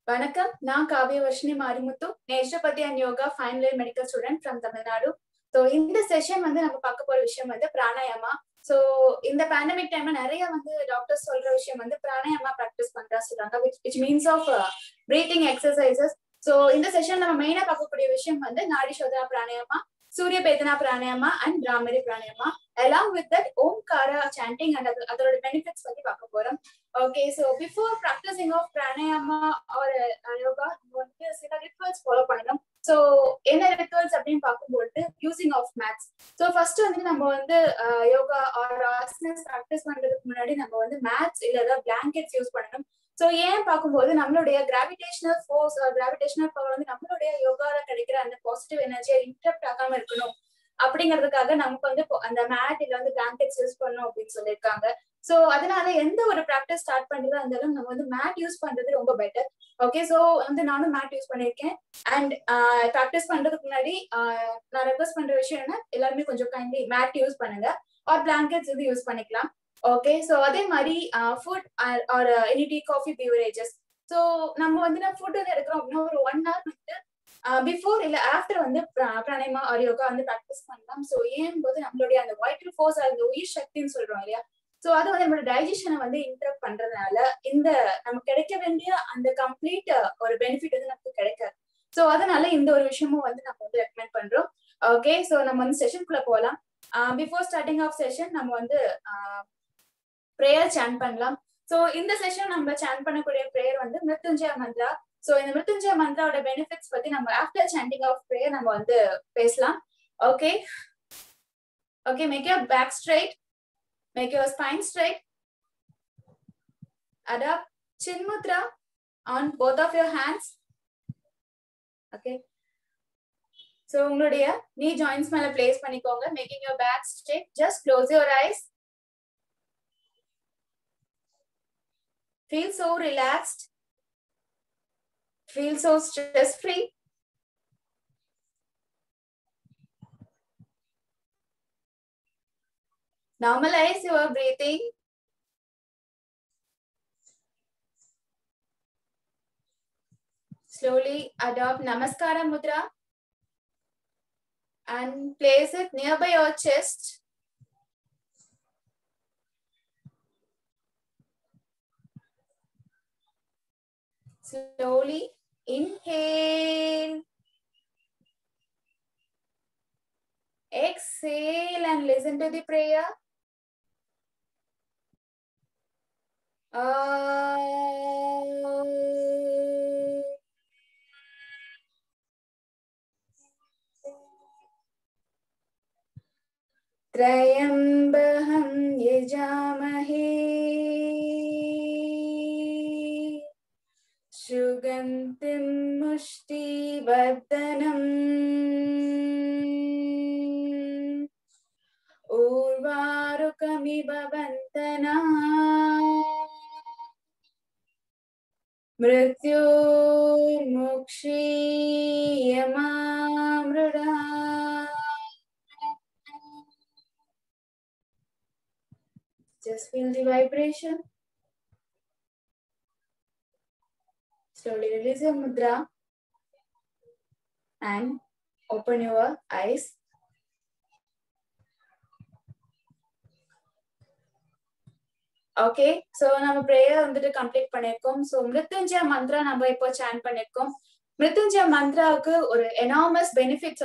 வணக்கம். நான் Kaviyavarshini Marimuthu, naturopathy and yoga final year medical student from Tamil Nadu. So இந்த செஷன் நம்ம பார்க்க போற விஷயம் பிராணாயாமா. ஸோ இந்த பேண்டமிக் டைம்ல நிறைய டாக்டர்ஸ் சொல்ற விஷயம் பிராணாயாமா ப்ராக்டிஸ் பண்றா சொல்றாங்க, which means of breathing exercises. So இந்த செஷன் நம்ம மெயினா பார்க்கக்கூடிய விஷயம் nadi shodhana pranayama, surya bhedana pranayama and bhramari pranayama, along with that omkara chanting and அதோட பெனிஃபிட்ஸ் பத்தி பார்க்க போறோம். Okay, so before practicing of pranayama or yoga, சில ரிச்சுவல்ஸ் ஃபாலோ பண்ணணும். ஸோ என்ன ரிச்சுவல்ஸ் அப்படின்னு பார்க்கும்போது using of mats. So first நம்ம யோகா ஆர் ஆசனஸ் ப்ராக்டிஸ் பண்றதுக்கு முன்னாடி நம்ம மேட்ஸ் இல்ல பிளாங்கெட்ஸ் யூஸ் பண்ணணும். ஸோ ஏன் பார்க்கும்போது நம்மளுடைய கிராவிடேஷனல் ஃபோர்ஸ் கிராவிடேஷனல் பவர் நம்மளுடைய யோகால கிடைக்கிற அந்த பாசிட்டிவ் எனர்ஜியை இன்டரப்ட் ஆகாம இருக்கணும் அப்படிங்கிறதுக்காக நமக்கு அந்த மேட் இல்ல பிளாங்கெட்ஸ் யூஸ் பண்ணணும் அப்படின்னு சொல்லியிருக்காங்க. சோ அதனால எந்த ஒரு ப்ராக்டிஸ் ஸ்டார்ட் பண்றதா இருந்தாலும் நம்ம மேட் யூஸ் பண்றது ரொம்ப பெட்டர். ஓகே, சோ நானும் மேட் யூஸ் பண்ணிருக்கேன். அண்ட் ப்ராக்டிஸ் பண்றதுக்கு முன்னாடி நான் ரெக்வஸ்ட் பண்ற விஷயம் என்ன, எல்லாருமே கொஞ்சம் கைண்ட்லி மேட் யூஸ் பண்ணுங்க ஆர் பிளாங்கெட்ஸ் யூஸ் பண்ணிக்கலாம். ஓகே, சோ அதே மாதிரி food or any tea coffee beverages. So நம்ம ஃபுட் எடுக்கிறோம் அப்படின்னா ஒரு 1 hour பிஃபோர் இல்ல after pranayama or yoga practice பண்ணலாம். ஸோ ஏன் போது நம்மளுடைய அந்த வைட்டல் ஃபோர்ஸ் அந்த உயிர் சக்தின்னு சொல்றோம் இல்லையா, சோ அது நம்மளோட டைஜஷனை இன்டரப்ட் பண்றதுனால இந்த நமக்கு கிடைக்க வேண்டிய அந்த கம்ப்ளீட் ஒரு பெனிஃபிட் நமக்கு கிடைக்காது. சோ அதனால இந்த ஒரு விஷயமும் நம்ம ரெக்கமெண்ட் பண்றோம். ஓகே, சோ நம்ம செஷனுக்குள்ள போகலாம். பிஃபோர் ஸ்டார்டிங் ஆஃப் செஷன் நம்ம பிரேயர் சாண்ட் பண்ணலாம். சோ இந்த செஷன் நம்ம சாண்ட் பண்ணக்கூடிய பிரேயர் மிருத்யுஞ்சய மந்த்ரா. சோ இந்த மிருத்யுஞ்சய மந்த்ராவோட பெனிஃபிட்ஸ் பத்தி நம்ம ஆஃப்டர் சாண்டிங் ஆஃப் பிரேயர் நம்ம பேசலாம். Okay okay, make your back straight. Make your spine straight. Adopt Chin Mudra on both of your hands. Okay. So, உங்களுடைய knee joints மேல place பண்ணிக்கோங்க. Making your back straight. Just close your eyes. Feel so relaxed. Feel so stress-free. Normalize your breathing. Slowly adopt Namaskara Mudra and place it nearby your chest. Slowly inhale. Exhale and listen to the prayer. त्रयम्बकं यजामहे सुगन्धिं पुष्टिवर्धनम् उर्वारुकमिव बन्धनात् मृत्युर्मुक्षीयमामृतात्. Just feel the vibration. Slowly release your mudra and open your eyes. Okay, so நம்ம prayer complete பண்ணிருக்கோம். So Mrityunjaya Mantra நம்ம இப்போ sand பண்ணிருக்கோம். மிருத்யுஞ்சய மந்த்ராவுக்கு ஒரு எனாமஸ் பெனிஃபிட்ஸ்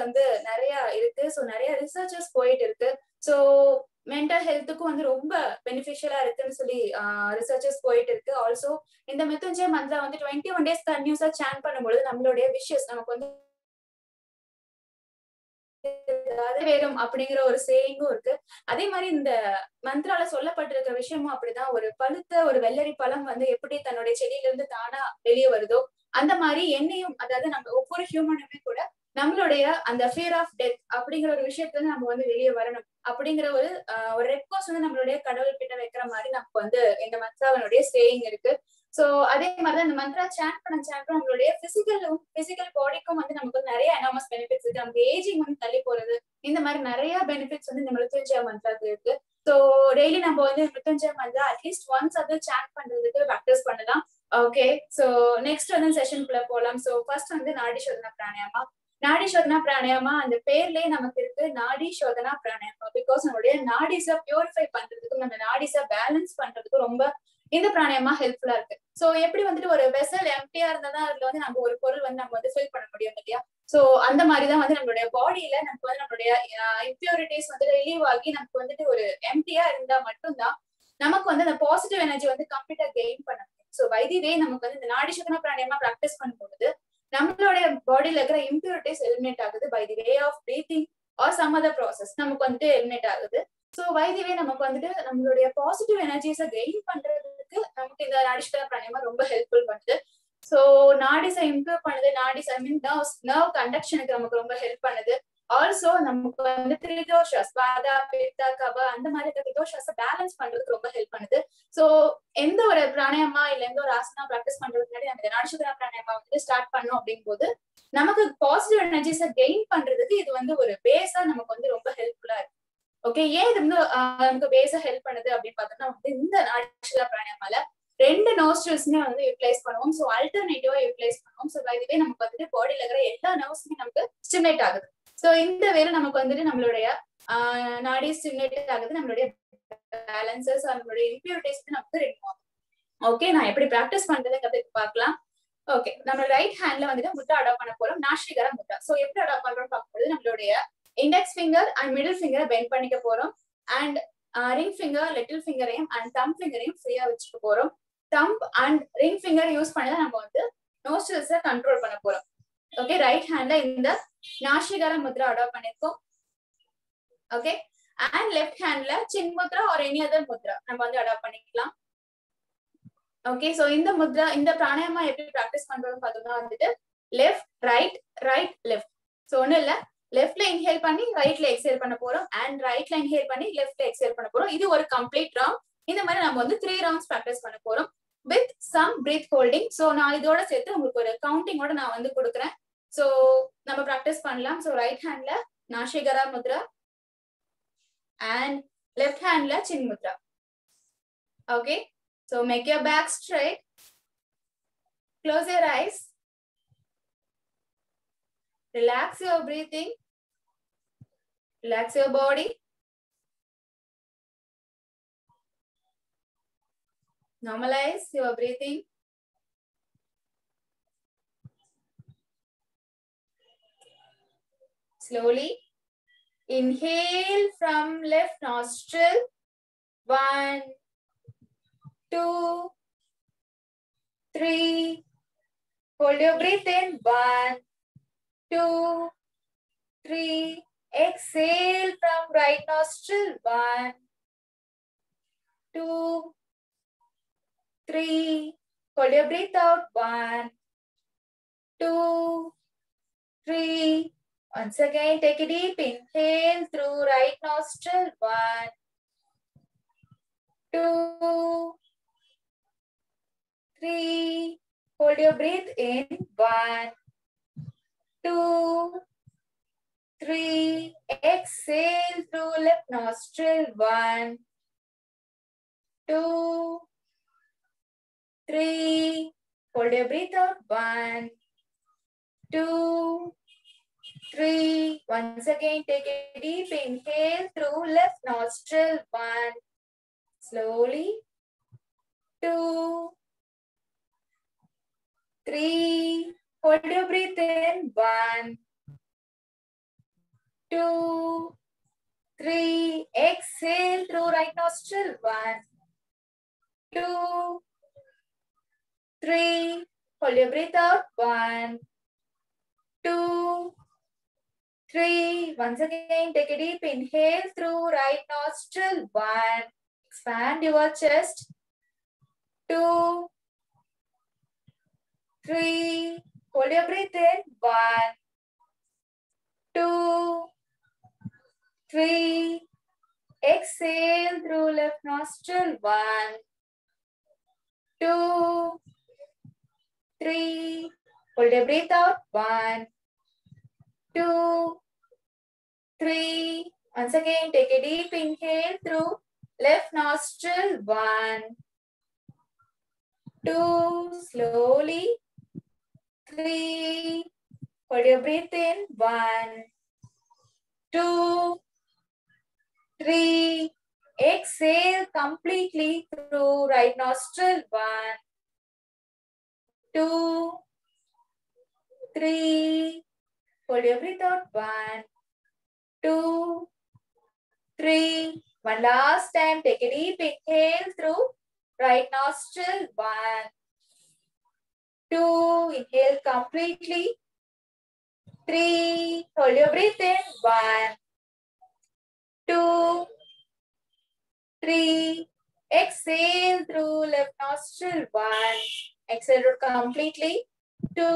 நிறைய இருக்கு. சோ நிறைய ரிசர்ச்சஸ் போயிட்டு இருக்கு. சோ மென்டல் ஹெல்த்துக்கும் ரொம்ப பெனிஃபிஷியலா இருக்குன்னு சொல்லி ரிசர்ச்சஸ் போயிட்டு இருக்கு. ஆல்சோ இந்த மிருத்யுஞ்சய மந்த்ரா 21 days கண்டினியூஸா சாண்ட் பண்ணும்போது நம்மளுடைய விஷஸ் நமக்கு வேறும் அப்படிங்கிற ஒரு சேயிங்கும் இருக்கு. அதே மாதிரி இந்த மந்த்ரால சொல்லப்பட்டிருக்கிற விஷயமும் அப்படிதான். ஒரு பழுத்த ஒரு வெள்ளரி பழம் எப்படி தன்னுடைய செடியில இருந்து தானா வெளியே வருதோ அந்த மாதிரி என்னையும், அதாவது நம்ம ஒவ்வொரு ஹியூமனுமே கூட நம்மளுடைய அந்த ஃபியர் ஆஃப் டெத் அப்படிங்கிற ஒரு விஷயத்துல நம்ம வெளியே வரணும் அப்படிங்கிற ஒரு ரெக்வஸ்ட் நம்மளுடைய கடவுள் கிட்ட வைக்கிற மாதிரி நமக்கு இந்த மந்த்ராவனுடைய சேயிங் இருக்கு. சோ அதே மாதிரிதான் இந்த மந்த்ரா சாண்ட் பண்ண நம்மளுடைய பிசிக்கல் பாடிக்கும் நமக்கு நிறைய எனாமஸ் பெனிஃபிட்ஸ் இருக்கு. நமக்கு ஏஜிங் தள்ளி போறது, இந்த மாதிரி நிறைய பெனிஃபிட்ஸ் இந்த மிருத்யுஞ்சய மந்த்ராக்கு இருக்கு. சோ டெய்லி நம்ம Mrityunjaya mantra at least once chant பண்றதுக்கு ப்ராக்டிஸ் பண்ணலாம். ஓகே சோ நெக்ஸ்ட் வந்து செஷனுக்குள்ள போலாம். சோ ஃபர்ஸ்ட் வந்து நாடி சோதனா பிராணாயாமா. நாடி சோதனா பிராணாயாமா அந்த பேர்லயே நமக்கு இருக்கு நாடி சோதனா பிராணாயாமா. பிகாஸ் நம்மளுடைய நாடிஸ பியூரிஃபை பண்றதுக்கு நம்ம நாடிஸ பேலன்ஸ் பண்றதுக்கு ரொம்ப இந்த பிராணாயாமா ஹெல்ப்ஃபுல்லா இருக்கு. சோ எப்படி வந்துட்டு ஒரு வெசல் எம்டியா இருந்தா அதுல வந்து நம்ம ஒரு பொருள் வந்து நம்ம வந்து ஃபில் பண்ண முடியும் இல்லையா? சோ அந்த மாதிரிதான் வந்து நம்மளுடைய பாடியில நமக்கு வந்து நம்மளுடைய இம்பியூரிட்டிஸ் வந்து ரிலீவ் ஆகி நமக்கு வந்துட்டு ஒரு எம்டியா இருந்தா மட்டும்தான் நமக்கு வந்து அந்த பாசிட்டிவ் எனர்ஜி வந்து கம்ப்ளீட்டா கெயின் பண்ண முடியும். சோ பை தி வே நமக்கு வந்து இந்த நாடி சோதனா பிராணாயாமா பிராக்டிஸ் பண்ணும்போது நம்மளுடைய பாடியில இருக்கிற இம்பியூரிட்டிஸ் எலிமினேட் ஆகுது by the way of breathing or some other process நமக்கு வந்துட்டு எலிமினேட் ஆகுது. சோ பை தி வே நமக்கு வந்துட்டு நம்மளுடைய பாசிட்டிவ் எனர்ஜிஸை கெயின் பண்றதுக்கு நமக்கு இந்த நாடி சோதனா பிராணாயாமா ரொம்ப ஹெல்ப்ஃபுல் பண்ணுது. சோ நாடிஸை இம்ப்ரூவ் பண்ணுது, நாடிஸ் ஐ மீன் நர்வ் கண்டக்ஷனுக்கு நமக்கு ரொம்ப ஹெல்ப் பண்ணுது. ஆல்சோ நமக்கு வந்து திரிதோஷாஸ் வாதா பித்தா கப அந்த மாதிரி இருக்க திரிதோஷாஸை பேலன்ஸ் பண்றதுக்கு ரொம்ப ஹெல்ப் பண்ணுது. சோ எந்த ஒரு பிராணாயாமா இல்ல எந்த ஒரு ஆசனா பிராக்டிஸ் பண்றதுக்கு முன்னாடி நம்ம நாடி சோதனா பிராணாயாமா வந்து ஸ்டார்ட் பண்ணோம் அப்படிங்கும் போது நமக்கு பாசிட்டிவ் எனர்ஜிஸை கெயின் பண்றதுக்கு இது வந்து ஒரு பேஸா நமக்கு வந்து ரொம்ப ஹெல்ப்ஃபுல்லா இருக்கு. ஓகே ஏன் இது வந்து நமக்கு பேஸா ஹெல்ப் பண்ணுது அப்படின்னு பார்த்தோம்னா வந்து இந்த நாடி சோதனா பிராணாயாமால ரெண்டு நோஸ்ட்ரல்ஸ்மே வந்து யூட்டிலைஸ் பண்ணுவோம். ஸோ ஆல்டர்னேட்டிவா யூட்டிலைஸ் பண்ணுவோம். ஸோ இதுவே நமக்கு வந்துட்டு பாடியில இருக்கிற எல்லா நர்வ்ஸுமே நமக்கு ஸ்டிமுலேட் ஆகுது. சோ இந்த வேலை நமக்கு வந்துட்டு நம்மளுடைய நாடி ஸ்டிமுலேட் ஆகுது, நம்மளுடைய பேலன்சஸ் நம்மளுடைய இம்பியூரிட்டிஸ் நமக்கு ரிமூவ் ஆகும். ஓகே நான் எப்படி பிராக்டிஸ் பண்றதுங்கிறது பார்க்கலாம். ஓகே நம்ம ரைட் ஹேண்ட்ல வந்துட்டு முத்ரா அடாப்ட் பண்ண போறோம், நாஸ்டிகர முத்ரா. சோ எப்படி அடாப்ட் பண்றோம்னு பார்க்கும்போது நம்மளுடைய இண்டெக்ஸ் ஃபிங்கர் அண்ட் மிடில் ஃபிங்கரை பெண்ட் பண்ணிக்க போறோம். அண்ட் ரிங் ஃபிங்கர் லிட்டில் ஃபிங்கரையும் அண்ட் தம் ஃபிங்கரையும் ஃப்ரீயா வச்சுக்க போறோம். Thumb and ring finger use பண்ணி தான் நம்ம வந்து நோஸ்ட்ரல்ஸை கண்ட்ரோல் பண்ண போறோம். ஓகே ரைட் ஹேண்ட்ல இந்த நாசிகர முத்ரா அடாப்ட் பண்ணிருக்கோம். ஓகே அண்ட் லெஃப்ட் ஹேண்ட்ல chin mudra or any other mudra நம்ம வந்து அடாப்ட் பண்ணிக்கலாம். ஓகே சோ இந்த முத்ரா இந்த பிராணாயாமா எப்படி பிராக்டிஸ் பண்றோம்னு பார்த்தோம்னா வந்துட்டு left right right left. So ஒண்ணு இல்ல லெஃப்ட்ல இன்ஹேல் பண்ணி ரைட்ல எக்ஸேல் பண்ண போறோம் அண்ட் ரைட்ல இன்ஹேல் பண்ணி லெஃப்ட்ல எக்ஸேல் பண்ண போறோம். இது ஒரு கம்ப்ளீட் ரவுண்ட். இந்த மாதிரி நம்ம வந்து 3 ரவுண்ட்ஸ் பிராக்டிஸ் பண்ண போறோம் with some breath holding. So நான் இதோட சேர்த்து உங்களுக்கு ஒரு கவுண்டிங்கோட நான் வந்து கொடுக்குறேன். சோ நம்ம பிராக்டிஸ் பண்ணலாம். சோ ரைட் ஹேண்ட்ல நாசிகரா Mudra and left hand la chin mudra. Okay so make your back straight, close your eyes, relax your breathing, relax your body, normalize your breathing. Slowly inhale from left nostril, 1 2 3, hold your breath in, 1 2 3, exhale from right nostril, 1 2 3, hold your breath out, 1 2 3. Once again, take a deep inhale through right nostril, 1 2 3. Hold your breath in, 1 2 3. Exhale through left nostril, 1 2 3. Hold your breath out, 1 2 3. Once again, take a deep inhale through left nostril, 1. Slowly, 2 3. Hold your breath in, 1 2 3. Exhale through right nostril, 1 2 3. Hold your breath out, 1 2 3. Once again, take a deep inhale through right nostril, 1. Expand your chest, 2 3. Hold your breath in, 1 2 3. Exhale through left nostril, 1 2 3. Hold your breath out, 1 2 3. Once again, take a deep inhale through left nostril, 1 2, slowly, 3, hold your breath in, 1, 2, 3, exhale completely through right nostril, 1, 2, 3, hold your breath out, 1, 2, 3, one last time, take a deep inhale through right nostril, 1, 2, inhale completely, 3, hold your breath in, 1, 2, 3, exhale through left nostril, 1, exhale completely, 2,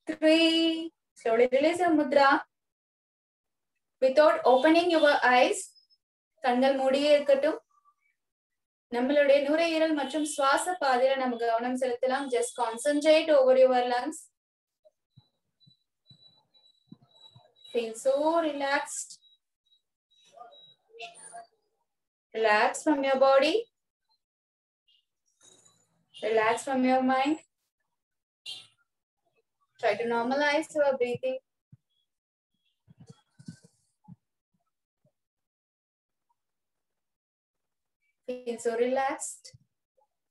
3, slowly release your mudra without opening your eyes. கண்கள் மூடியே இருக்கட்டும். நம்மளுடைய நுரையீரல் மற்றும் சுவாச பாதையில நம்ம கவனம் செலுத்தலாம். Just concentrate over your lungs. Feel so relaxed. Relax from your body. Relax from your mind. Try to normalize your breathing. Feel so relaxed.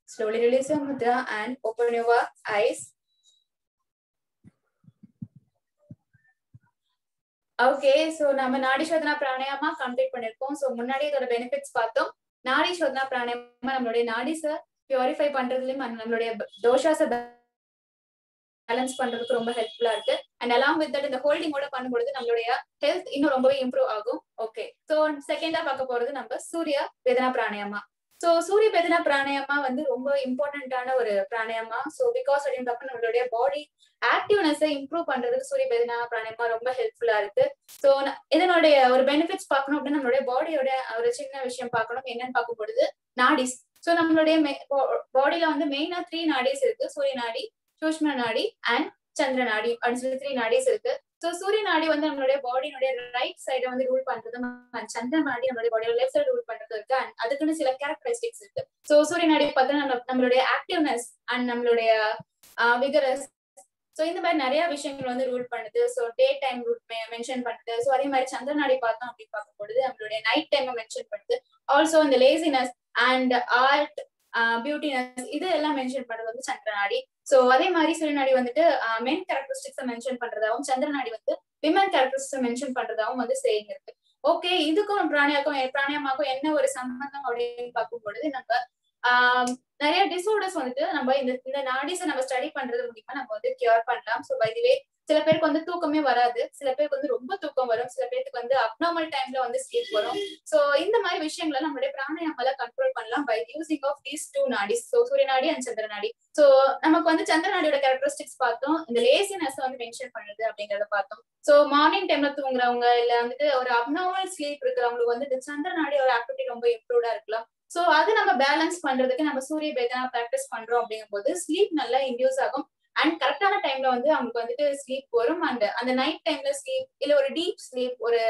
Slowly release your mudra and open your eyes. Okay, so நம்ம நாடி shodhana pranayama complete பண்ணிருக்கோம். So முன்னாடி இதோட benefits பார்த்தோம். நாடி சோதனா பிராணாயாமா நம்மளுடைய நாடிஸை purify பண்றதுலயும் நம்மளுடைய தோஷாஸை balance பண்றதுக்கு ரொம்ப ஹெல்ப்ஃபுல்லா இருக்கு. அண்ட் அலாங் வித் தட் இந்த ஹோல்டிங்கோட பண்ணும்போது நம்மளுடைய ஹெல்த் இன்னும் ரொம்பவே இம்ப்ரூவ் ஆகும். ஓகே, சோ செகண்டா பார்க்க போறது நம்ம சூரிய வேதனா பிராணாயாமா. சோ சூரிய வேதனா பிராணாயாமா வந்து ரொம்ப இம்பார்ட்டன்டான ஒரு பிராணாயாமா. சோ பிகாஸ் அப்படின்னு நம்மளுடைய பாடி ஆக்டிவ்னஸை இம்ப்ரூவ் பண்றதுக்கு சூரிய வேதனா பிராணாயாமா ரொம்ப ஹெல்ப்ஃபுல்லா இருக்கு. சோ இதனுடைய ஒரு பெனிஃபிட்ஸ் பார்க்கணும் அப்படின்னா நம்மளுடைய பாடியோட ஒரு சின்ன விஷயம் பார்க்கணும். என்னன்னு பார்க்கும் பொழுது நாடிஸ். சோ நம்மளுடைய பாடியில வந்து மெயினா 3 நாடிஸ் இருக்கு. சூரிய நாடி, சூஷ்ம நாடி அண்ட் சந்திர நாடி அப்படின்னு சொல்லி 3 நாடிஸ் இருக்கு. சோ சூரிய நாடி வந்து நம்மளுடைய பாடியினுடைய ரைட் சைட வந்து ரூல் பண்றது, சந்திர நாடி நம்மளுடைய பாடியோட லெஃப்ட் சைடு ரூல் பண்றது இருக்கு. அண்ட் அதுக்குன்னு சில கேரக்டரிஸ்டிக்ஸ் இருக்கு. சோ சூரிய நாடி பார்த்தா நம்மளுடைய ஆக்டிவ்னஸ் அண்ட் நம்மளுடைய விகரஸ், சோ இந்த மாதிரி நிறைய விஷயங்கள் வந்து ரூல் பண்ணுது. So day time rule mention பண்ணுது. சோ அதே மாதிரி சந்திர நாடி பார்த்தோம் அப்படின்னு பார்க்கும் பொழுது நம்மளுடைய நைட் டைம் மென்ஷன் பண்ணுது. ஆல்சோ இந்த லேசினஸ் அண்ட் ஆர்ட், பியூட்டினஸ் இது எல்லாம் மென்ஷன் பண்றது வந்து சந்திர நாடி. சோ அதே மாதிரி சூரிய நாடி வந்துட்டு மென் கேரக்டரிஸ்டிக்ஸ் மென்ஷன் பண்றதாவும், சந்திர நாடி வந்து விமன் கேரக்டரிஸ்டிக்ஸ் மென்ஷன் பண்றதாவும் வந்து சேயிங் இருக்கு. ஓகே, இதுக்கும் பிராணாயாமாக்கும் என்ன ஒரு சம்பந்தம் அப்படின்னு பார்க்கும் பொழுது நம்ம நிறைய டிசார்டர்ஸ் வந்துட்டு நம்ம இந்த நாடிஸை நம்ம ஸ்டடி பண்றது மூலியமா நம்ம வந்து கியூர் பண்ணலாம். சோ பை தி வே சில பேருக்கு வந்து தூக்கமே வராது, சில பேருக்கு வந்து ரொம்ப தூக்கம் வரும், சில பேருக்கு வந்து அப்நார்மல் டைம்ல வந்து ஸ்லீப் வரும். சோ இந்த மாதிரி விஷயங்களை நம்மளுடைய பிராணாயாமால கண்ட்ரோல் பண்ணலாம் by using of these 2 nadis. So surya nadi and சந்திர நாடி. சோ நமக்கு வந்து சந்திர நாடியோட கேரக்டரிஸ்டிக்ஸ் பார்த்தோம், இந்த லேசினஸ் வந்து மென்ஷன் பண்ணுது அப்படிங்கறத பார்த்தோம். சோ மார்னிங் டைம்ல தூங்குறவங்க இல்ல வந்துட்டு ஒரு அப்நார்மல் ஸ்லீப் இருக்கிறவங்களுக்கு வந்து இந்த சந்திர நாடியோட ஆக்டிவிட்டி ரொம்ப இம்ப்ரூவ்டா இருக்கலாம். சோ அது நம்ம பேலன்ஸ் பண்றதுக்கு நம்ம சூரிய வேதனா பிராக்டிஸ் பண்றோம் அப்படிங்கும் போது ஸ்லீப் நல்லா இன்டியூஸ் ஆகும். அண்ட் கரெக்டான டைம்ல வந்து அவங்களுக்கு வந்துட்டு ஸ்லீப் வரும். அண்ட் அந்த நைட் டைம்ல ஸ்லீப் இல்ல ஒரு டீப் ஸ்லீப், ஒரு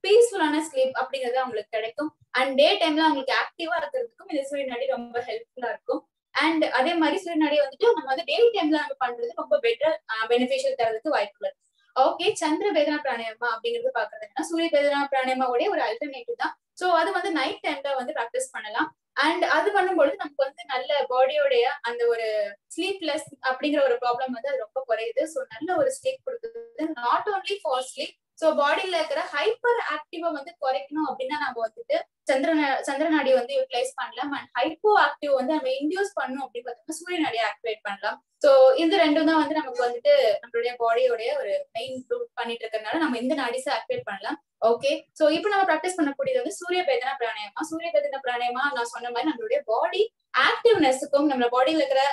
பீஸ்ஃபுல்லான ஸ்லீப் அப்படிங்கிறது அவங்களுக்கு கிடைக்கும். அண்ட் டே டைம்ல அவங்களுக்கு ஆக்டிவா இருக்கிறதுக்கும் இந்த சூரிய நாடி ரொம்ப ஹெல்ப்ஃபுல்லா இருக்கும். அண்ட் அதே மாதிரி சூரிய நாடி வந்துட்டு நம்ம வந்து டே டைம்ல நம்ம பண்றது ரொம்ப பெட்டர் பெனிஃபிஷியல் தரதுக்கு வாய்ப்பு இருக்கு. ஓகே, சந்திர வேதனா பிராணாயாமா அப்படிங்கிறது பாக்குறதுன்னா சூரிய வேதனா பிராணாயாமாவோட ஒரு அல்டர்னேட்டிவ் தான். சோ அது வந்து நைட் டைம்ல வந்து பிராக்டிஸ் பண்ணலாம். அண்ட் அது பண்ணும்பொழுது நமக்கு வந்து நல்ல பாடியோடைய அந்த ஒரு ஸ்லீப்லெஸ் அப்படிங்கிற ஒரு ப்ராப்ளம் வந்து அது ரொம்ப குறையுது. சோ நல்ல ஒரு ஸ்லீப் கொடுக்குது, not only for sleep. So பாடியில இருக்கிற ஹைப்பர் ஆக்டிவா வந்து குறைக்கணும் அப்படின்னா நம்ம வந்துட்டு சந்திர நாடி வந்து யூட்டிலைஸ் பண்ணலாம். அண்ட் ஹைப்போ ஆக்டிவ் வந்து நம்ம இன்டியூஸ் பண்ணணும் அப்படின்னு பார்த்தோம்னா சூரிய நாடியை ஆக்டிவேட் பண்ணலாம். சோ இந்த ரெண்டும் தான் வந்து நமக்கு வந்துட்டு நம்மளுடைய பாடியோடைய ஒரு மெயின் இம்ப்ரூவ் பண்ணிட்டு இருக்கறதுனால நம்ம இந்த நாடிஸை ஆக்டிவேட் பண்ணலாம். ஓகே, சோ இப்போ நம்ம பிராக்டிஸ் பண்ணக்கூடியது வந்து சூரிய வேதனா பிராணாயாமா. சூரிய வேதனா பிராணாயாமா நான் சொன்ன மாதிரி நம்மளுடைய பாடி ஆக்டிவ்னஸுக்கும் நம்ம பாடியில இருக்கிற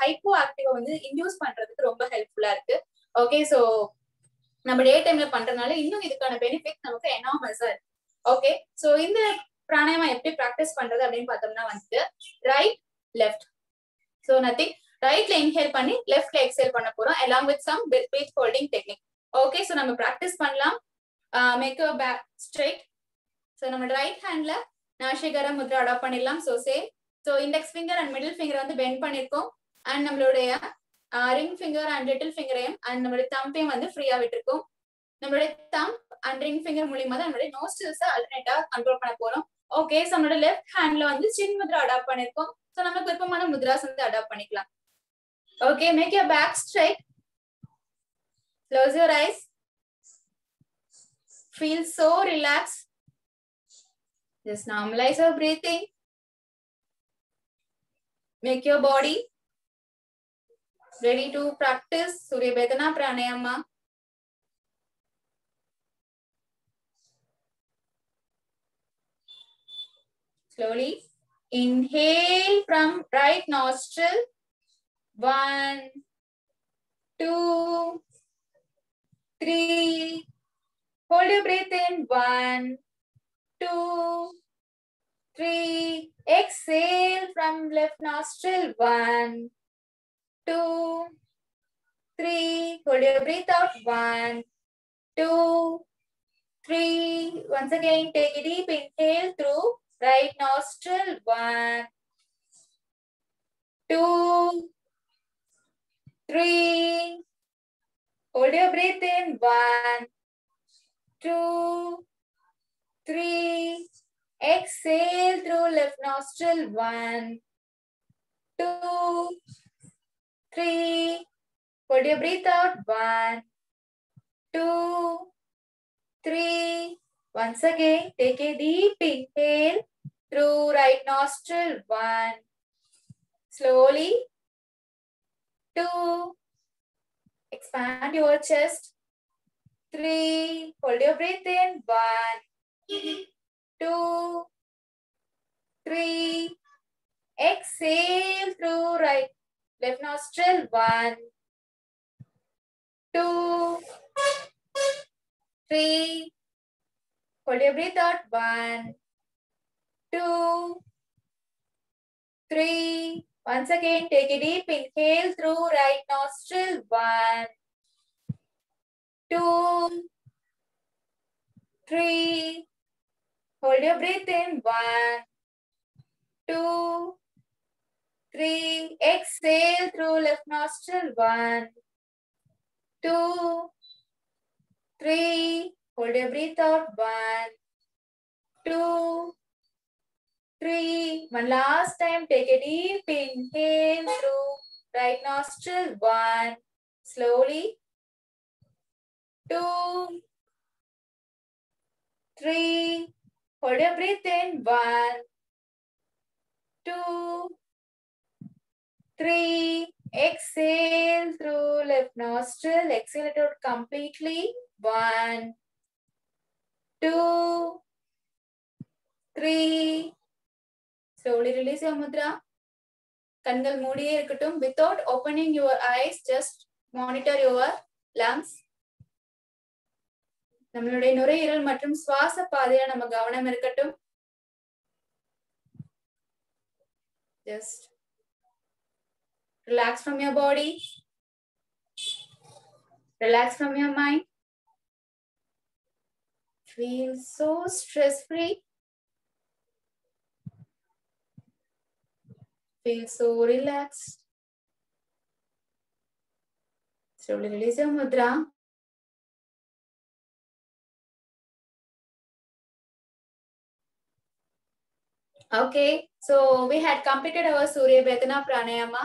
ஹைப்போ ஆக்டிவா வந்து இன்டியூஸ் பண்றதுக்கு ரொம்ப ஹெல்ப்ஃபுல்லா இருக்கு. ஓகே, சோ நம்ம டே டைம்ல பண்றதுனால இன்னும் இதுக்கான பெனிஃபிட் நமக்கு எனாமஸா இருக்கு. ஓகே, சோ இந்த பிராணாயாமா எப்படி பிராக்டிஸ் பண்றது அப்படின்னு பார்த்தோம்னா வந்துட்டு ரைட் லெஃப்ட். சோ நத்திங், ரைட்ல இன்ஹேல் பண்ணி லெஃப்ட்ல எக்ஸேல் பண்ண போறோம் along with some breath holding technique. Okay, so நம்ம பிராக்டிஸ் பண்ணலாம். Make your back straight. So நம்ம ரைட் ஹேண்ட்ல நாசிகர முத்ரா அடாப்ட் பண்ணிடலாம். So same. So so index finger and middle finger வந்து பெண்ட் பண்ணிருக்கோம் அண்ட் நம்மளுடைய ரிங் ஃபிங்கர் அண்ட் லிட்டில் ஃபிங்கரையும் and நம்மளுடைய தம்பையும் வந்து ஃப்ரீயா விட்டுருக்கோம். நம்மளுடைய தம்ப் அண்ட் ரிங் ஃபிங்கர் மூலியமா தான் நம்மளுடைய நோஸ்டில்ஸ் அல்டர்னேட்டா கண்ட்ரோல் பண்ண போறோம். ஓகே, ஸோ நம்மளோட லெஃப்ட் ஹேண்ட்ல வந்து சின் முத்ரா அடாப்ட் பண்ணிருக்கோம். ஸோ நம்ம விருப்பமான முத்ராஸ் வந்து அடாப்ட் பண்ணிக்கலாம். Okay, make your back straight, close your eyes, feel so relaxed, just normalize your breathing, make your body ready to practice Surya Vedana Pranayama. Slowly inhale from right nostril, 1, 2, 3. Hold your breath in, 1, 2, 3. Exhale from left nostril, 1, 2, 3. Hold your breath out, 1, 2, 3. Once again, take a deep inhale through right nostril, 1, 2, 3. Hold your breath in, 1, 2, 3. Exhale through left nostril, 1, 2, 3. Hold your breath out, 1, 2, 3. Once again, take a deep inhale through right nostril, 1. Slowly, 2. Expand your chest, 3. Hold your breath in, 1, 2, 3. Exhale through left nostril, 1, 2, 3. Hold your breath out, 1, 2, 3. Once again, take a deep inhale through right nostril, 1, 2, 3. Hold your breath in, 1, 2, 3. Exhale through left nostril, 1, 2, 3. Hold your breath out, 1, 2, 3. One last time, take a deep inhale through right nostril, 1. Slowly, 2, 3. Hold your breath in, 1, 2, 3. Exhale through left nostril. Exhale it out completely. 1, 2, 3. Slowly release your mudra. கண்கள் மூடியே இருக்கட்டும். Without opening your eyes, just monitor your lungs. நம்மளுடைய நுரையீரல் மற்றும் சுவாச பாதையில நம்ம கவனம் இருக்கட்டும். Just relax from your body. Relax from your mind. Feel so stress-free. Feel so relaxed. Slowly release your mudra. Okay, so we had completed our Surya Vedana Pranayama.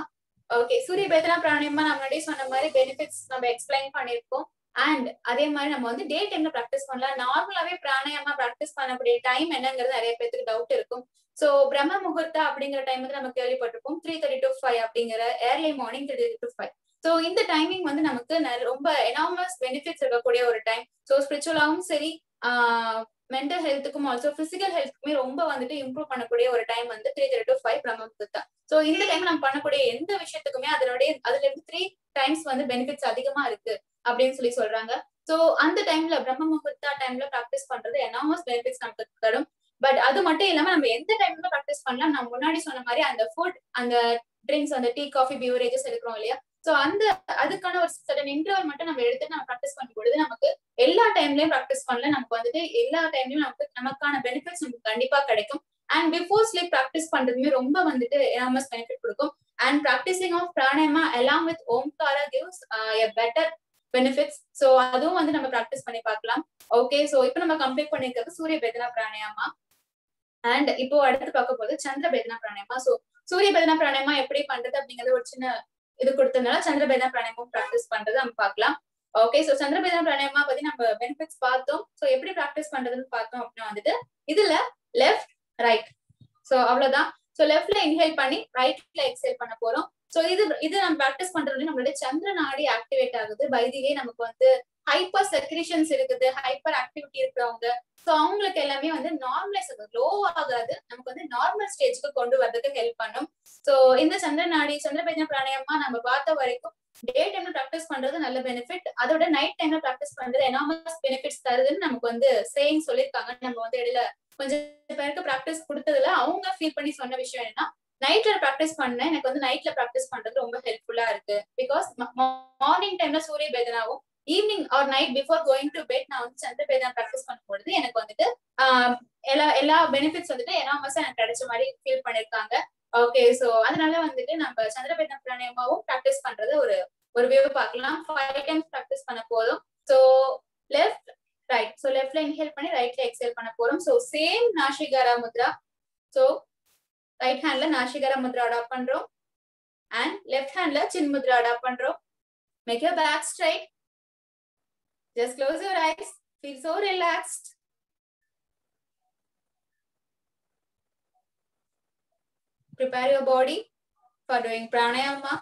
Okay, Surya Vedana Pranayama நம்ம முன்னாடி சொன்ன மாதிரி benefits நம்ம explain பண்ணிருக்கோம். And அதே மாதிரி நம்ம வந்து டே டைம்ல ப்ராக்டிஸ் பண்ணலாம். நார்மலாவே பிராணாயாமா ப்ராக்டிஸ் பண்ணக்கூடிய டைம் என்னங்கிறது நிறைய பேருக்கு டவுட் இருக்கும். சோ பிரம்ம முகூர்த்தா அப்படிங்கிற டைம் வந்து நம்ம கேள்விப்பட்டிருப்போம். 3:30 to 5 அப்படிங்கிற ஏர்லி மார்னிங் 3:30 to 5. சோ இந்த டைமிங் வந்து நமக்கு ரொம்ப எனாமஸ் பெனிஃபிட்ஸ் இருக்கக்கூடிய ஒரு டைம். சோ ஸ்பிரிச்சுவலாவும் சரி, மென்டல் ஹெல்த்துக்கும் ஆல்சோ பிசிக்கல் ஹெல்த்துக்குமே ரொம்ப வந்துட்டு இம்ப்ரூவ் பண்ணக்கூடிய ஒரு டைம் வந்து 3:30 to 5 பிரம்ம முகூர்த்தா. சோ இந்த டைம் நம்ம பண்ணக்கூடிய எந்த விஷயத்துக்குமே அதுல இருந்து 3 டைம்ஸ் வந்து பெனிஃபிட்ஸ் அதிகமா இருக்கு அப்படின்னு சொல்றாங்க. சோ அந்த டைம்ல பிரம்ம முகூர்த்தா டைம்ல ப்ராக்டிஸ் பண்றது எனாமஸ் பெனிஃபிட்ஸ் நமக்கு தரும். பட் அது மட்டும் இல்லாம நம்ம எந்த டைம்ல ப்ராக்டிஸ் பண்ணலாம், நான் முன்னாடி சொன்ன மாதிரி அந்த ஃபுட், அந்த ட்ரிங்க்ஸ், அந்த டீ, காஃபி, பியூரேஜஸ் எடுக்கிறோம் இல்லையா, சோ அதுக்கான ஒரு சடன் இன்டர்வல் மட்டும் நம்ம எடுத்து நம்ம ப்ராக்டிஸ் பண்ணும் பொழுது நமக்கு எல்லா டைம்லயும் ப்ராக்டிஸ் பண்ணல, நமக்கு வந்துட்டு எல்லா டைம்லயும் நமக்கான பெனிஃபிட்ஸ் நமக்கு கண்டிப்பா கிடைக்கும். அண்ட் பிஃபோர் ஸ்லீப் ப்ராக்டிஸ் பண்றதுமே ரொம்ப வந்துட்டு எனாமஸ் பெனிஃபிட் கொடுக்கும். And practicing of pranayama along with Omkara gives a better benefits. So அதுவும் வந்து நம்ம ப்ராக்டிஸ் பண்ணி பார்க்கலாம். ஓகே, ஸோ இப்போ நம்ம கம்ப்ளீட் பண்ணிருக்கிறது சூரிய பேதனா பிராணாயாமா. அண்ட் இப்போ அடுத்து பார்க்க போது சந்திர பேதனா பிராணாயாமா. ஸோ சூரிய பேதனா பிராணாயாமா எப்படி பண்றது அப்படிங்கறது ஒரு சின்ன இது கொடுத்ததுனால சந்திர பேதனா பிராணாயாமம் ப்ராக்டிஸ் பண்றது நம்ம பார்க்கலாம். ஓகே, ஸோ சந்திர பேதனா பிராணாயாமா பத்தி நம்ம பெனிஃபிட்ஸ் பார்த்தோம். ஸோ எப்படி ப்ராக்டிஸ் பண்றதுன்னு பார்த்தோம் அப்படின்னா வந்துட்டு இதுல லெஃப்ட் ரைட், ஸோ அவ்வளவுதான். ஸோ லெஃப்ட்ல இன்ஹேல் பண்ணி ரைட்ல எக்ஸேல் பண்ண போறோம். ஸோ இது நம்ம ப்ராக்டிஸ் பண்றது நம்மளுடைய சந்திர நாடி ஆக்டிவேட் ஆகுது. பை தி வே நமக்கு வந்து ஹைப்பர் செக்ரீஷன்ஸ் இருக்குது, ஹைப்பர் ஆக்டிவிட்டி இருக்கிறவங்க, ஸோ அவங்களுக்கு எல்லாமே வந்து நார்மலைஸ் ஆகுது, லோ ஆகாது, நமக்கு வந்து நார்மல் ஸ்டேஜ்க்கு கொண்டு வரதுக்கு ஹெல்ப் பண்ணும். ஸோ இந்த சந்திர நாடி சந்திர பேதனா பிராணாயாமா நம்ம பார்த்த வரைக்கும் டே டைம்ல ப்ராக்டிஸ் பண்றது நல்ல பெனிஃபிட், அதோட நைட் டைம்ல ப்ராக்டிஸ் பண்றது எனாமஸ் பெனிஃபிட்ஸ் தருதுன்னு நமக்கு வந்து சேயிங் சொல்லியிருக்காங்க. நம்ம வந்து இடையில கொஞ்சம் பேருக்கு ப்ராக்டிஸ் கொடுத்ததுல அவங்க ஃபீல் பண்ணி சொன்ன விஷயம் என்னன்னா, நைட்ல ப்ராக்டிஸ் பண்ணேன், எனக்கு வந்து நைட்ல ப்ராக்டிஸ் பண்றது ரொம்ப ஹெல்ப்ஃபுல்லா இருக்கு. பிகாஸ் மார்னிங் டைம்ல சூரிய பேதனாவும் evening or night before going to bed நான் வந்து சந்திர பேதனா ப்ராக்டிஸ் பண்ணும்பொழுது எனக்கு வந்துட்டு எல்லா பெனிஃபிட்ஸ் வந்துட்டு எனாமஸா எனக்கு கிடைச்ச மாதிரி ஃபீல் பண்ணிருக்காங்க. ஓகே, சோ அதனால வந்துட்டு நம்ம சந்திர பேதனா பிராணாயாமாவும் ப்ராக்டிஸ் பண்றது ஒரு வியூ பார்க்கலாம். 5 டைம்ஸ் ப்ராக்டிஸ் பண்ண போதும். சோ லெஃப்ட் ரைட், சோ லெஃப்ட்ல இன்ஹேல் பண்ணி ரைட்ல எக்ஸேல் பண்ண போறோம். So same nasikara mudra. So right ஹேண்ட்ல நாசிகாரா முத்ரா அடாப்ட் பண்றோம் அண்ட் லெஃப்ட் ஹேண்ட்ல சின் முத்ரா அடாப்ட் பண்றோம். Make your back straight, just close your eyes, feel so relaxed. Prepare your body for doing pranayama.